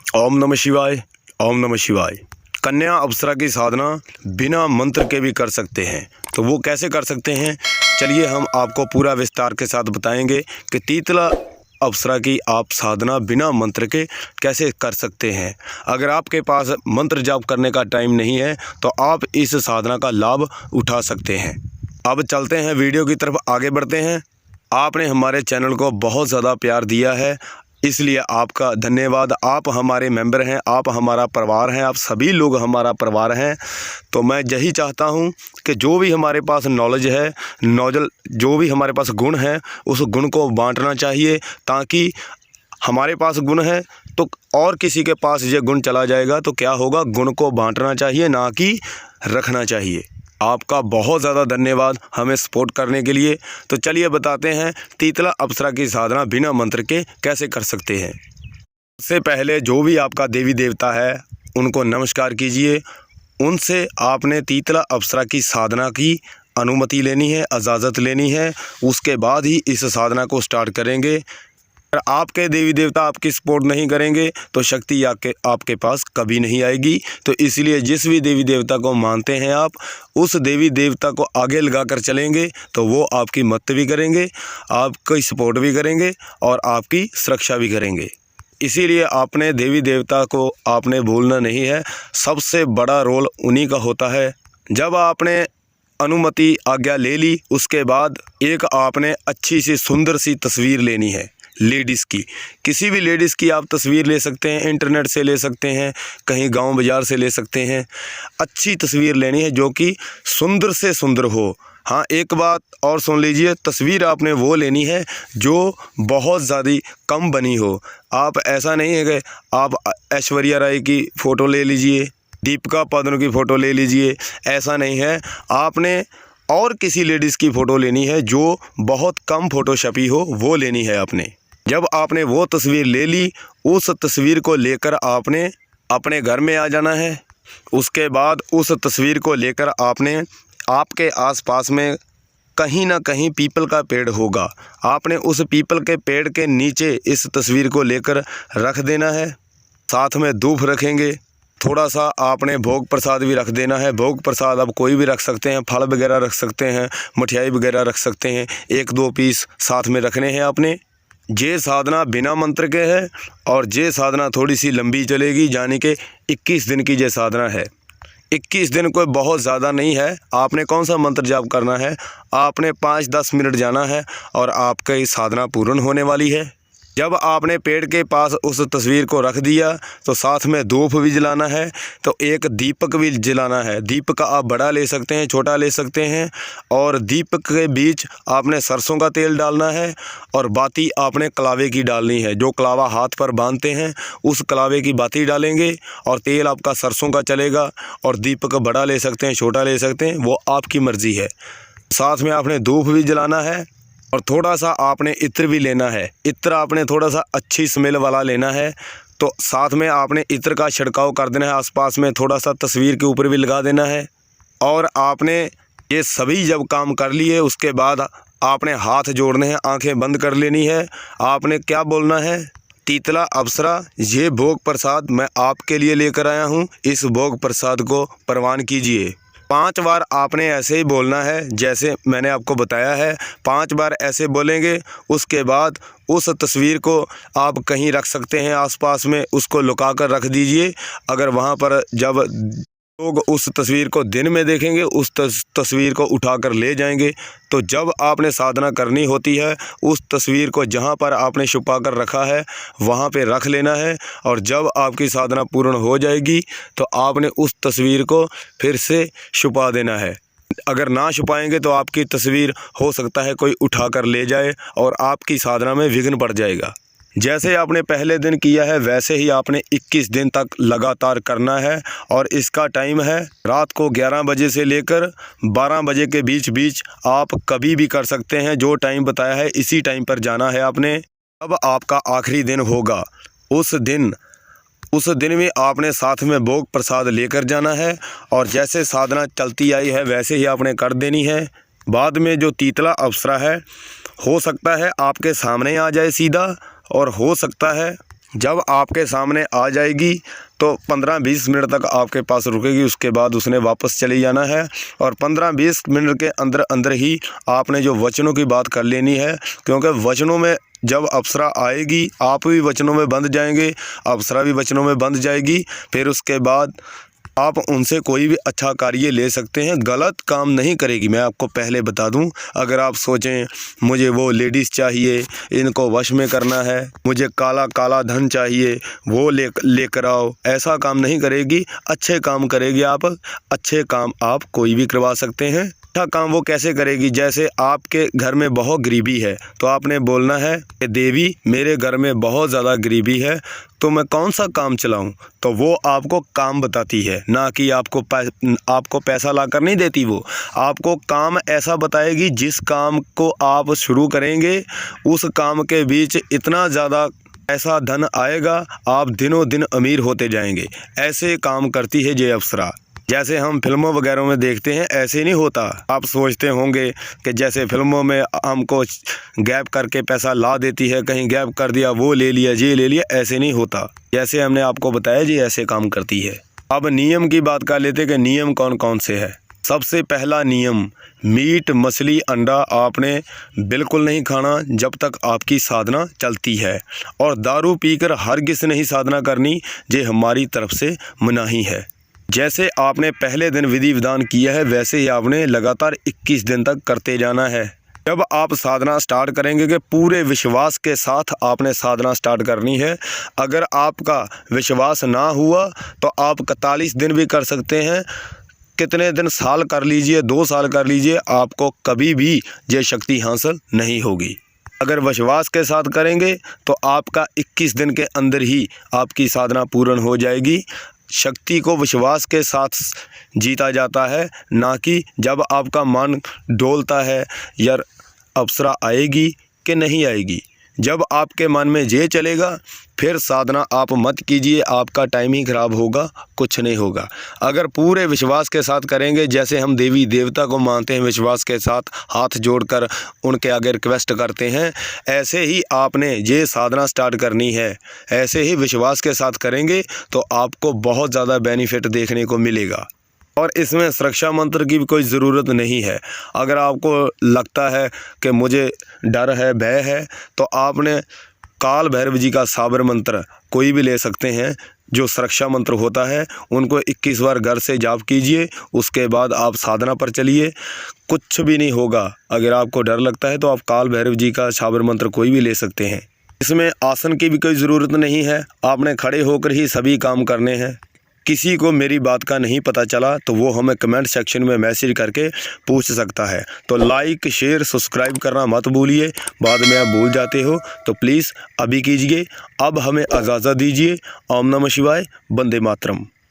ओम नमः शिवाय। ओम नमः शिवाय। कन्या अप्सरा की साधना बिना मंत्र के भी कर सकते हैं, तो वो कैसे कर सकते हैं, चलिए हम आपको पूरा विस्तार के साथ बताएंगे कि तीतला अप्सरा की आप साधना बिना मंत्र के कैसे कर सकते हैं। अगर आपके पास मंत्र जाप करने का टाइम नहीं है तो आप इस साधना का लाभ उठा सकते हैं। अब चलते हैं वीडियो की तरफ, आगे बढ़ते हैं। आपने हमारे चैनल को बहुत ज़्यादा प्यार दिया है, इसलिए आपका धन्यवाद। आप हमारे मेंबर हैं, आप हमारा परिवार हैं, आप सभी लोग हमारा परिवार हैं। तो मैं यही चाहता हूं कि जो भी हमारे पास नॉलेज है, जो भी हमारे पास गुण है, उस गुण को बांटना चाहिए, ताकि हमारे पास गुण है तो और किसी के पास ये गुण चला जाएगा तो क्या होगा, गुण को बांटना चाहिए, ना कि रखना चाहिए। आपका बहुत ज़्यादा धन्यवाद हमें सपोर्ट करने के लिए। तो चलिए बताते हैं तीतला अप्सरा की साधना बिना मंत्र के कैसे कर सकते हैं। उससे पहले जो भी आपका देवी देवता है उनको नमस्कार कीजिए। उनसे आपने तीतला अप्सरा की साधना की अनुमति लेनी है, इजाज़त लेनी है। उसके बाद ही इस साधना को स्टार्ट करेंगे। अगर आपके देवी देवता आपकी सपोर्ट नहीं करेंगे तो शक्ति आपके पास कभी नहीं आएगी। तो इसलिए जिस भी देवी देवता को मानते हैं आप, उस देवी देवता को आगे लगा कर चलेंगे तो वो आपकी मदद भी करेंगे, आपकी सपोर्ट भी करेंगे और आपकी सुरक्षा भी करेंगे। इसीलिए आपने देवी देवता को आपने भूलना नहीं है। सबसे बड़ा रोल उन्हीं का होता है। जब आपने अनुमति आज्ञा ले ली, उसके बाद एक आपने अच्छी सी सुंदर सी तस्वीर लेनी है लेडीज़ की। किसी भी लेडीज़ की आप तस्वीर ले सकते हैं, इंटरनेट से ले सकते हैं, कहीं गांव बाज़ार से ले सकते हैं। अच्छी तस्वीर लेनी है जो कि सुंदर से सुंदर हो। हाँ, एक बात और सुन लीजिए, तस्वीर आपने वो लेनी है जो बहुत ज़्यादा कम बनी हो। आप ऐसा नहीं है कि आप ऐश्वर्या राय की फ़ोटो ले लीजिए, दीपिका पादुकोण की फ़ोटो ले लीजिए, ऐसा नहीं है। आपने और किसी लेडीज़ की फ़ोटो लेनी है जो बहुत कम फ़ोटो छपी हो, वो लेनी है आपने। जब आपने वो तस्वीर ले ली, उस तस्वीर को लेकर आपने अपने घर में आ जाना है। उसके बाद उस तस्वीर को लेकर आपने आपके आसपास में कहीं ना कहीं पीपल का पेड़ होगा, आपने उस पीपल के पेड़ के नीचे इस तस्वीर को लेकर रख देना है। साथ में धूप रखेंगे, थोड़ा सा आपने भोग प्रसाद भी रख देना है। भोग प्रसाद आप कोई भी रख सकते हैं, फल वगैरह रख सकते हैं, मिठाई वगैरह रख सकते हैं, 1-2 पीस साथ में रखने हैं आपने। ये साधना बिना मंत्र के है और ये साधना थोड़ी सी लंबी चलेगी, यानी कि 21 दिन की ये साधना है। 21 दिन कोई बहुत ज़्यादा नहीं है। आपने कौन सा मंत्र जाप करना है, आपने 5-10 मिनट जाना है और आपकी साधना पूर्ण होने वाली है। जब आपने पेड़ के पास उस तस्वीर को रख दिया तो साथ में धूप भी जलाना है, तो एक दीपक भी जलाना है। दीपक आप बड़ा ले सकते हैं, छोटा ले सकते हैं, और दीपक के बीच आपने सरसों का तेल डालना है और बाती आपने कलावे की डालनी है। जो कलावा हाथ पर बांधते हैं उस कलावे की बाती डालेंगे और तेल आपका सरसों का चलेगा। और दीपक बड़ा ले सकते हैं, छोटा ले सकते हैं, वो आपकी मर्ज़ी है। साथ में आपने धूप भी जलाना है और थोड़ा सा आपने इत्र भी लेना है। इत्र आपने थोड़ा सा अच्छी स्मेल वाला लेना है, तो साथ में आपने इत्र का छिड़काव कर देना है। आसपास में थोड़ा सा तस्वीर के ऊपर भी लगा देना है। और आपने ये सभी जब काम कर लिए, उसके बाद आपने हाथ जोड़ने हैं, आंखें बंद कर लेनी है। आपने क्या बोलना है, तीतला अप्सरा ये भोग प्रसाद मैं आपके लिए लेकर आया हूँ, इस भोग प्रसाद को प्रवान कीजिए। 5 बार आपने ऐसे ही बोलना है जैसे मैंने आपको बताया है। 5 बार ऐसे बोलेंगे। उसके बाद उस तस्वीर को आप कहीं रख सकते हैं आसपास में, उसको लुका कर रख दीजिए। अगर वहाँ पर जब लोग उस तस्वीर को दिन में देखेंगे, उस तस्वीर को उठाकर ले जाएंगे। तो जब आपने साधना करनी होती है, उस तस्वीर को जहाँ पर आपने छुपा कर रखा है वहाँ पे रख लेना है। और जब आपकी साधना पूर्ण हो जाएगी तो आपने उस तस्वीर को फिर से छुपा देना है। अगर ना छुपाएंगे तो आपकी तस्वीर हो सकता है कोई उठा कर ले जाए और आपकी साधना में विघ्न पड़ जाएगा। जैसे आपने पहले दिन किया है वैसे ही आपने 21 दिन तक लगातार करना है। और इसका टाइम है रात को 11 बजे से लेकर 12 बजे के बीच आप कभी भी कर सकते हैं। जो टाइम बताया है इसी टाइम पर जाना है आपने। अब आपका आखिरी दिन होगा, उस दिन में आपने साथ में भोग प्रसाद लेकर जाना है। और जैसे साधना चलती आई है वैसे ही आपने कर देनी है। बाद में जो तीतला अप्सरा है, हो सकता है आपके सामने आ जाए सीधा, और हो सकता है जब आपके सामने आ जाएगी तो 15-20 मिनट तक आपके पास रुकेगी, उसके बाद उसने वापस चले जाना है और 15-20 मिनट के अंदर अंदर ही आपने जो वचनों की बात कर लेनी है, क्योंकि वचनों में जब अप्सरा आएगी आप भी वचनों में बंध जाएंगे, अप्सरा भी वचनों में बंध जाएगी। फिर उसके बाद आप उनसे कोई भी अच्छा कार्य ले सकते हैं, गलत काम नहीं करेगी। मैं आपको पहले बता दूं, अगर आप सोचें मुझे वो लेडीज़ चाहिए, इनको वश में करना है, मुझे काला काला धन चाहिए, वो लेकर आओ, ऐसा काम नहीं करेगी, अच्छे काम करेगी। आप अच्छे काम आप कोई भी करवा सकते हैं। अच्छा काम वो कैसे करेगी, जैसे आपके घर में बहुत गरीबी है तो आपने बोलना है कि देवी मेरे घर में बहुत ज़्यादा गरीबी है तो मैं कौन सा काम चलाऊं, तो वो आपको काम बताती है, ना कि आपको पैसा ला कर नहीं देती। वो आपको काम ऐसा बताएगी जिस काम को आप शुरू करेंगे उस काम के बीच इतना ज़्यादा ऐसा धन आएगा, आप दिनों दिन अमीर होते जाएंगे। ऐसे काम करती है ये अप्सरा। जैसे हम फिल्मों वगैरह में देखते हैं ऐसे नहीं होता। आप सोचते होंगे कि जैसे फिल्मों में हमको गैप करके पैसा ला देती है, कहीं गैप कर दिया वो ले लिया ये ले लिया, ऐसे नहीं होता। जैसे हमने आपको बताया जी ऐसे काम करती है। अब नियम की बात कर लेते कि नियम कौन कौन से है। सबसे पहला नियम, मीट मछली अंडा आपने बिल्कुल नहीं खाना जब तक आपकी साधना चलती है, और दारू पीकर हरगिज़ नहीं साधना करनी, ये हमारी तरफ से मनाही है। जैसे आपने पहले दिन विधि विधान किया है वैसे ही आपने लगातार 21 दिन तक करते जाना है। जब आप साधना स्टार्ट करेंगे कि पूरे विश्वास के साथ आपने साधना स्टार्ट करनी है। अगर आपका विश्वास ना हुआ तो आप 41 दिन भी कर सकते हैं, कितने दिन साल कर लीजिए, 2 साल कर लीजिए, आपको कभी भी ये शक्ति हासिल नहीं होगी। अगर विश्वास के साथ करेंगे तो आपका 21 दिन के अंदर ही आपकी साधना पूर्ण हो जाएगी। शक्ति को विश्वास के साथ जीता जाता है, ना कि जब आपका मन डोलता है यार अप्सरा आएगी कि नहीं आएगी। जब आपके मन में ये चलेगा फिर साधना आप मत कीजिए, आपका टाइम ही खराब होगा, कुछ नहीं होगा। अगर पूरे विश्वास के साथ करेंगे, जैसे हम देवी देवता को मानते हैं, विश्वास के साथ हाथ जोड़कर उनके आगे रिक्वेस्ट करते हैं, ऐसे ही आपने ये साधना स्टार्ट करनी है। ऐसे ही विश्वास के साथ करेंगे तो आपको बहुत ज़्यादा बेनिफिट देखने को मिलेगा। और इसमें सुरक्षा मंत्र की भी कोई ज़रूरत नहीं है। अगर आपको लगता है कि मुझे डर है, भय है, तो आपने काल भैरव जी का साबर मंत्र कोई भी ले सकते हैं, जो सुरक्षा मंत्र होता है, उनको 21 बार घर से जाप कीजिए, उसके बाद आप साधना पर चलिए, कुछ भी नहीं होगा। अगर आपको डर लगता है तो आप काल भैरव जी का साबर मंत्र कोई भी ले सकते हैं। इसमें आसन की भी कोई ज़रूरत नहीं है, आपने खड़े होकर ही सभी काम करने हैं। किसी को मेरी बात का नहीं पता चला तो वो हमें कमेंट सेक्शन में मैसेज करके पूछ सकता है। तो लाइक शेयर सब्सक्राइब करना मत भूलिए, बाद में आप भूल जाते हो तो प्लीज़ अभी कीजिए। अब हमें इजाज़त दीजिए। ओम नमः शिवाय, वंदे मातरम।